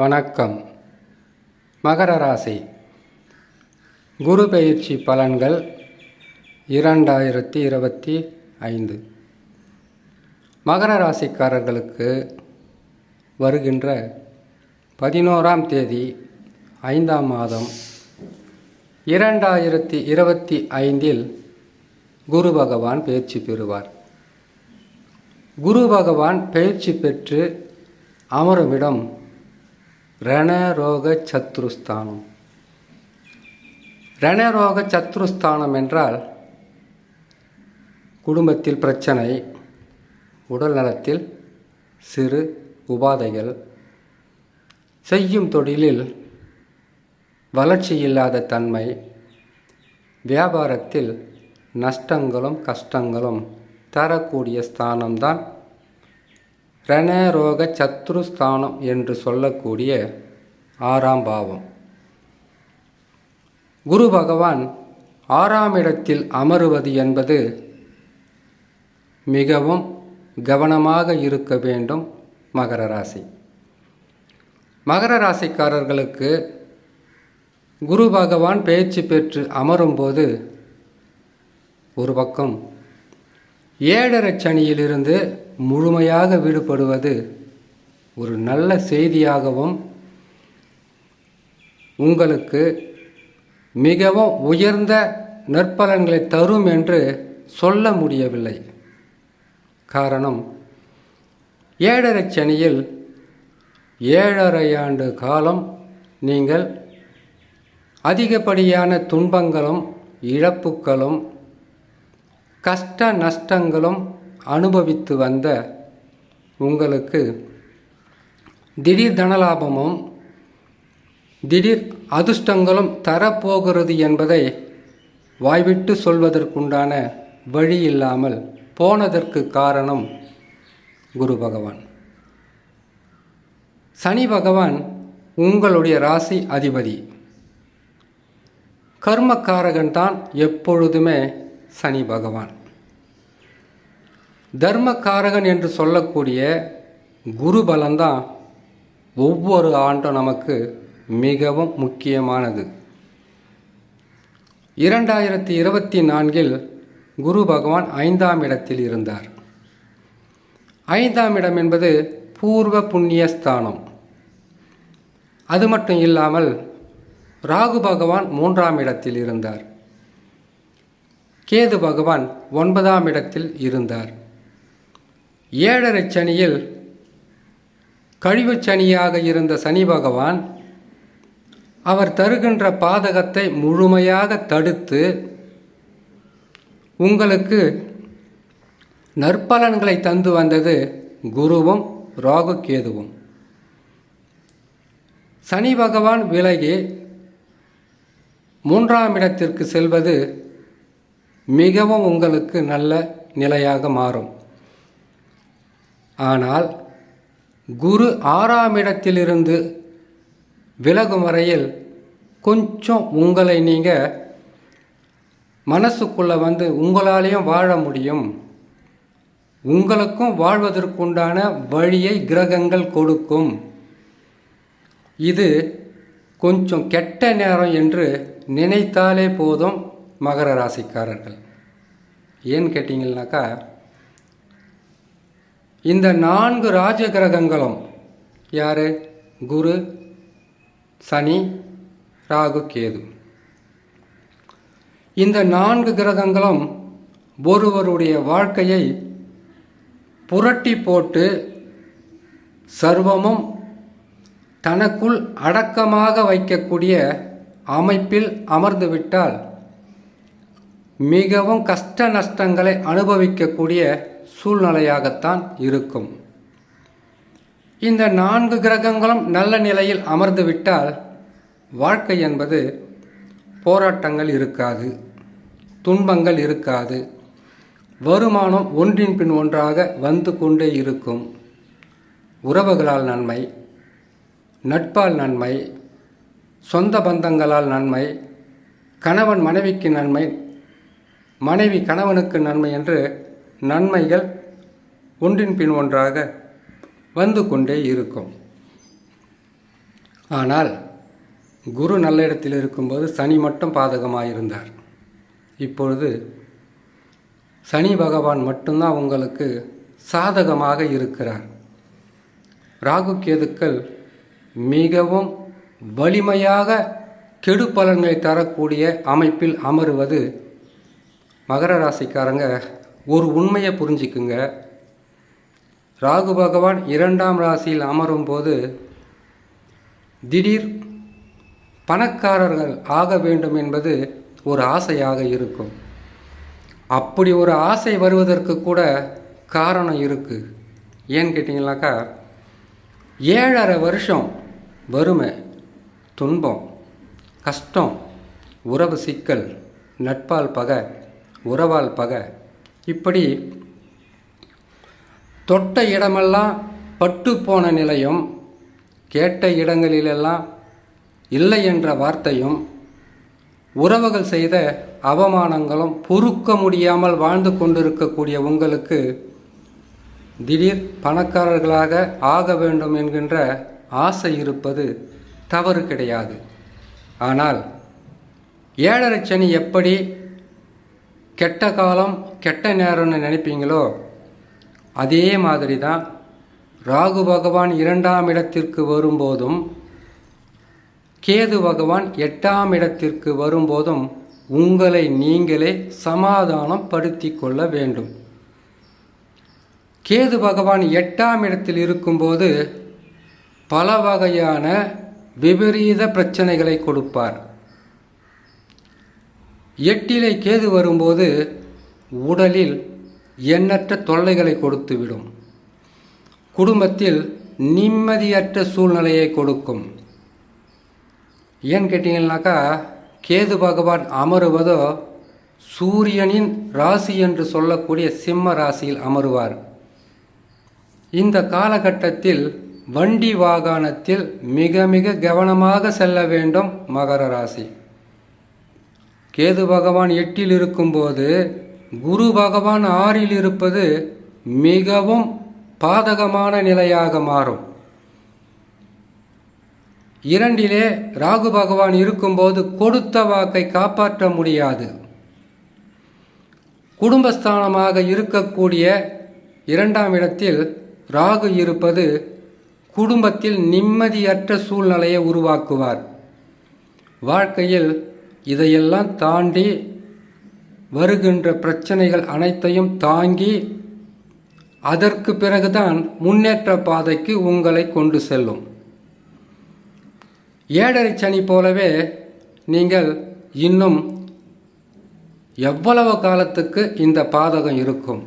வணக்கம். மகர ராசி குரு பெயர்ச்சி பலன்கள் 2025. மகர ராசிக்காரர்களுக்கு வருகின்ற 11ஆம் தேதி 5ஆம் மாதம் 2025 குரு பகவான் பெயர்ச்சி பெறுவார். குரு பகவான் பெயர்ச்சி பெற்று அமருமிடம் ரணரோக சத்ருஸ்தானம். ரணரோக சத்ருஸ்தானம் என்றால் குடும்பத்தில் பிரச்சனை, உடல் நலத்தில் சிறு உபாதைகள், செய்யும் தொழிலில் வளர்ச்சி இல்லாத தன்மை, வியாபாரத்தில் நஷ்டங்களும் கஷ்டங்களும் தரக்கூடிய ஸ்தானம்தான் ரணரோக சத்ருஸ்தானம் என்று சொல்லக்கூடிய 6ஆம் பாவம். குரு பகவான் 6ஆம் இடத்தில் அமருவது என்பது மிகவும் கவனமாக இருக்க வேண்டும். மகர ராசி மகர ராசிக்காரர்களுக்கு குரு பகவான் பெயர்ச்சி பெற்று அமரும்போது ஒரு பக்கம் 7.5 சனியிலிருந்து முழுமையாக விடுபடுவது ஒரு நல்ல செய்தியாகவும் உங்களுக்கு மிகவும் உயர்ந்த நற்பலன்களை தரும் என்று சொல்ல முடியவில்லை. காரணம், 7.5 சனியில் 7.5 ஆண்டு காலம் நீங்கள் அதிகப்படியான துன்பங்களும் இழப்புகளும் கஷ்ட நஷ்டங்களும் அனுபவித்து வந்த உங்களுக்கு திடீர் தனலாபமும் திடீர் அதிர்ஷ்டங்களும் தரப்போகிறது என்பதை வாய்விட்டு சொல்வதற்குண்டான வழி இல்லாமல் போனதற்கு காரணம் குரு பகவான். சனி பகவான் உங்களுடைய ராசி அதிபதி. கர்மக்காரகன் தான் எப்பொழுதுமே சனி பகவான். தர்மக்காரகன் என்று சொல்லக்கூடிய குரு பலன்தான் ஒவ்வொரு ஆண்டும் நமக்கு மிகவும் முக்கியமானது. 2024 குரு பகவான் 5ஆம் இடத்தில் இருந்தார். 5ஆம் இடம் என்பது பூர்வ புண்ணிய ஸ்தானம். அது மட்டும் இல்லாமல் ராகு பகவான் 3ஆம் இடத்தில் இருந்தார். கேது பகவான் 9ஆம் இடத்தில் இருந்தார். 7.5 சனியில் கழிவு சனியாக இருந்த சனி பகவான் அவர் தருகின்ற பாதகத்தை முழுமையாக தடுத்து உங்களுக்கு நற்பலன்களை தந்து வந்தது குருவும் ராகு கேதுவும். சனி பகவான் விலகி 3ஆம் இடத்திற்கு செல்வது மிகவும் உங்களுக்கு நல்ல நிலையாக மாறும். ஆனால் குரு 6ஆம் இடத்திலிருந்து விலகும் வரையில் கொஞ்சம் உங்களை நீங்கள் மனசுக்குள்ளே வந்து உங்களாலேயும் வாழ முடியும், உங்களுக்கும் வாழ்வதற்குண்டான வழியை கிரகங்கள் கொடுக்கும், இது கொஞ்சம் கெட்ட நேரம் என்று நினைத்தாலே போதும். மகர ராசிக்காரர்கள் ஏன்னு கேட்டிங்கன்னாக்கா, இந்த 4 ராஜ கிரகங்களும் யார்? குரு, சனி, ராகு, கேது. இந்த 4 கிரகங்களும் ஒருவருடைய வாழ்க்கையை புரட்டி போட்டு சர்வமும் தனக்குள் அடக்கமாக வைக்கக்கூடிய அமைப்பில் அமர்ந்துவிட்டால் மிகவும் கஷ்ட நஷ்டங்களை அனுபவிக்கக்கூடிய சூழ்நிலையாகத்தான் இருக்கும். இந்த 4 கிரகங்களும் நல்ல நிலையில் அமர்ந்துவிட்டால் வாழ்க்கை என்பது போராட்டங்கள் இருக்காது, துன்பங்கள் இருக்காது, வருமானம் ஒன்றின் பின் ஒன்றாக வந்து கொண்டே இருக்கும். உறவுகளால் நன்மை, நட்பால் நன்மை, சொந்த பந்தங்களால் நன்மை, கணவன் மனைவிக்கு நன்மை, மனைவி கணவனுக்கு நன்மை என்று நன்மைகள் ஒன்றின் பின் ஒன்றாக வந்து கொண்டே இருக்கும். ஆனால் குரு நல்ல இடத்தில் இருக்கும்போது சனி மட்டும் பாதகமாக இருந்தார். இப்பொழுது சனி பகவான் மட்டும்தான் உங்களுக்கு சாதகமாக இருக்கிறார். ராகு கேதுக்கள் மிகவும் வலிமையாக கெடு பலன்களை தரக்கூடிய அமைப்பில் அமருவது மகர ராசிக்காரங்க ஒரு உண்மையை புரிஞ்சுக்குங்க. ராகு பகவான் 2ஆம் ராசியில் அமரும் போது திடீர் பணக்காரர்கள் ஆக வேண்டும் என்பது ஒரு ஆசையாக இருக்கும். அப்படி ஒரு ஆசை வருவதற்கு கூட காரணம் இருக்குது. ஏன்னு கேட்டிங்கனாக்கா 7.5 வருஷம் வறுமை, துன்பம், கஷ்டம், உறவு சிக்கல், நட்பால் பகை, உறவால் பகை, இப்படி தொட்ட இடமெல்லாம் பட்டு போன நிலையும், கேட்ட இடங்களிலெல்லாம் இல்லை என்ற வார்த்தையும், உறவுகள் செய்த அவமானங்களும் பொறுக்க முடியாமல் வாழ்ந்து கொண்டிருக்கக்கூடிய உங்களுக்கு திடீர் பணக்காரர்களாக ஆக வேண்டும் என்கின்ற ஆசை இருப்பது தவறு கிடையாது. ஆனால் 7.5 சனி எப்படி கெட்ட காலம் கெட்ட நேரம்னு நினைப்பீங்களோ அதே மாதிரி தான் ராகு பகவான் 2ஆம் இடத்திற்கு வரும்போதும் கேது பகவான் 8ஆம் இடத்திற்கு வரும்போதும் உங்களை நீங்களே சமாதானம் படுத்தி கொள்ள வேண்டும். கேது பகவான் 8ஆம் இடத்தில் இருக்கும்போது பல வகையான விபரீத பிரச்சனைகளை கொடுப்பார். 8இலே கேது வரும்போது உடலில் எண்ணற்ற தொல்லைகளை கொடுத்துவிடும். குடும்பத்தில் நிம்மதியற்ற சூழ்நிலையை கொடுக்கும். ஏன்னு கேட்டிங்கன்னாக்கா கேது பகவான் அமருவதோ சூரியனின் ராசி என்று சொல்லக்கூடிய சிம்ம ராசியில் அமருவார். இந்த காலகட்டத்தில் வண்டி வாகனத்தில் மிக மிக கவனமாக செல்ல வேண்டும் மகர ராசி. கேது பகவான் 8இல் இருக்கும்போது குரு பகவான் 6இல் இருப்பது மிகவும் பாதகமான நிலையாக மாறும். 2இலே ராகு பகவான் இருக்கும்போது கொடுத்த வாக்கை காப்பாற்ற முடியாது. குடும்பஸ்தானமாக இருக்கக்கூடிய 2ஆம் இடத்தில் ராகு இருப்பது குடும்பத்தில் நிம்மதியற்ற சூழ்நிலையை உருவாக்குவார். வாழ்க்கையில் இதையெல்லாம் தாண்டி வருகின்ற பிரச்சனைகள் அனைத்தையும் தாங்கி அதற்கு பிறகுதான் முன்னேற்ற பாதைக்கு உங்களை கொண்டு செல்லும். 7.5 சனி போலவே நீங்கள் இன்னும் எவ்வளவு காலத்துக்கு இந்த பாதகம் இருக்கும்?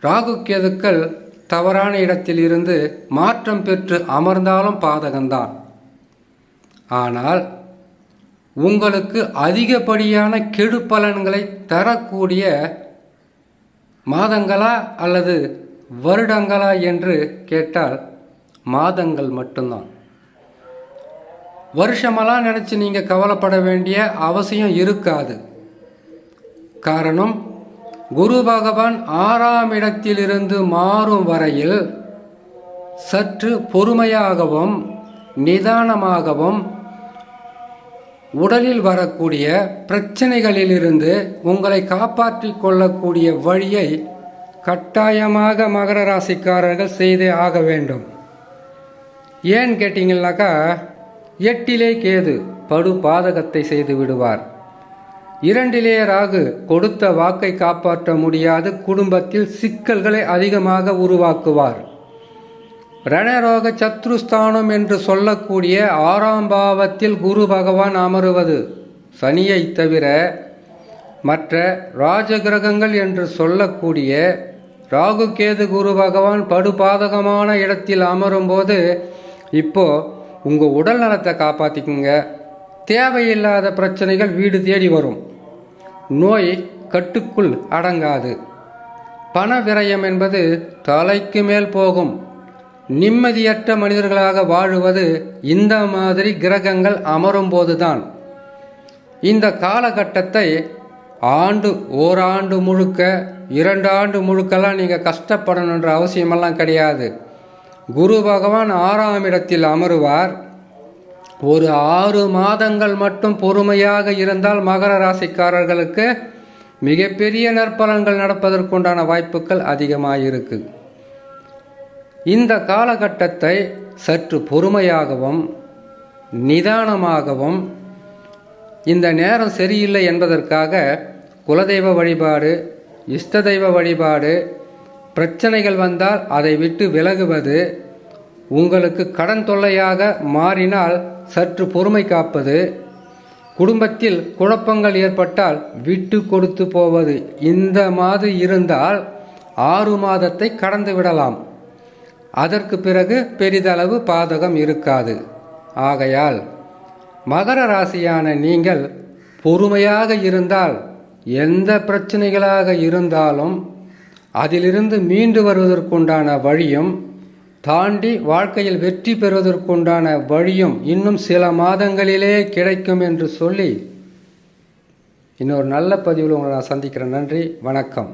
ராகு கேதுக்கள் தவறான இடத்தில் இருந்து மாற்றம் பெற்று அமர்ந்தாலும் பாதகம்தான். ஆனால் உங்களுக்கு அதிகப்படியான கெடு பலன்களை தரக்கூடிய மாதங்களா அல்லது வருடங்களா என்று கேட்டால் மாதங்கள் மட்டும்தான். வருஷமெல்லாம் நினச்சி நீங்கள் கவலைப்பட வேண்டிய அவசியம் இருக்காது. காரணம், குரு பகவான் 6ஆம் இடத்திலிருந்து மாறும் வரையில் சற்று பொறுமையாகவும் நிதானமாகவும் உடலில் வரக்கூடிய பிரச்சனைகளிலிருந்து உங்களை காப்பாற்றி கொள்ளக்கூடிய வழியை கட்டாயமாக மகர ராசிக்காரர்கள் செய்தே ஆக வேண்டும். ஏன்னு கேட்டிங்கன்னாக்கா 8இலே கேது படு பாதகத்தை செய்து விடுவார். 2இலே ராகு கொடுத்த வாக்கை காப்பாற்ற முடியாது குடும்பத்தில் சிக்கல்களை அதிகமாக உருவாக்குவார். ரணரோக சத்ருஸ்தானம் என்று சொல்லக்கூடிய 6ஆம் பாவத்தில் குரு பகவான் அமருவது சனியை தவிர மற்ற ராஜகிரகங்கள் என்று சொல்லக்கூடிய ராகு கேது குரு பகவான் படுபாதகமான இடத்தில் அமரும்போது இப்போ உங்கள் உடல் நலத்தை காப்பாற்றிக்குங்க. தேவையில்லாத பிரச்சனைகள் வீடு தேடி வரும். நோய் கட்டுக்குள் அடங்காது. பண விரயம் என்பது தலைக்கு மேல் போகும். நிம்மதியற்ற மனிதர்களாக வாழுவது இந்த மாதிரி கிரகங்கள் அமரும் போதுதான். இந்த காலகட்டத்தை ஓராண்டு முழுக்க 2 ஆண்டு முழுக்கெல்லாம் நீங்கள் கஷ்டப்படணுன்ற அவசியமெல்லாம் கிடையாது. குரு பகவான் 6ஆம் இடத்தில் அமருவார். ஒரு 6 மாதங்கள் மட்டும் பொறுமையாக இருந்தால் மகர ராசிக்காரர்களுக்கு மிகப்பெரிய நற்பலன்கள் நடப்பதற்குண்டான வாய்ப்புகள் அதிகமாயிருக்கு. இந்த காலகட்டத்தை சற்று பொறுமையாகவும் நிதானமாகவும், இந்த நேரம் சரியில்லை என்பதற்காக குலதெய்வ வழிபாடு, இஷ்ட தெய்வ வழிபாடு, பிரச்சனைகள் வந்தால் அதை விட்டு விலகுவது, உங்களுக்கு கடன் தொல்லையாக மாறினால் சற்று பொறுமை காப்பது, குடும்பத்தில் குழப்பங்கள் ஏற்பட்டால் விட்டு கொடுத்து போவது, இந்த மாதிரி இருந்தால் 6 மாதத்தை கடந்து விடலாம். அதற்கு பிறகு பெரிதளவு பாதகம் இருக்காது. ஆகையால் மகர ராசியான நீங்கள் பொறுமையாக இருந்தால் எந்த பிரச்சனைகளாக இருந்தாலும் அதிலிருந்து மீண்டு வருவதற்குண்டான வழியும், தாண்டி வாழ்க்கையில் வெற்றி பெறுவதற்குண்டான வழியும் இன்னும் சில மாதங்களிலே கிடைக்கும் என்று சொல்லி இன்னொரு நல்ல பதிவில் உங்களை நான் சந்திக்கிறேன். நன்றி, வணக்கம்.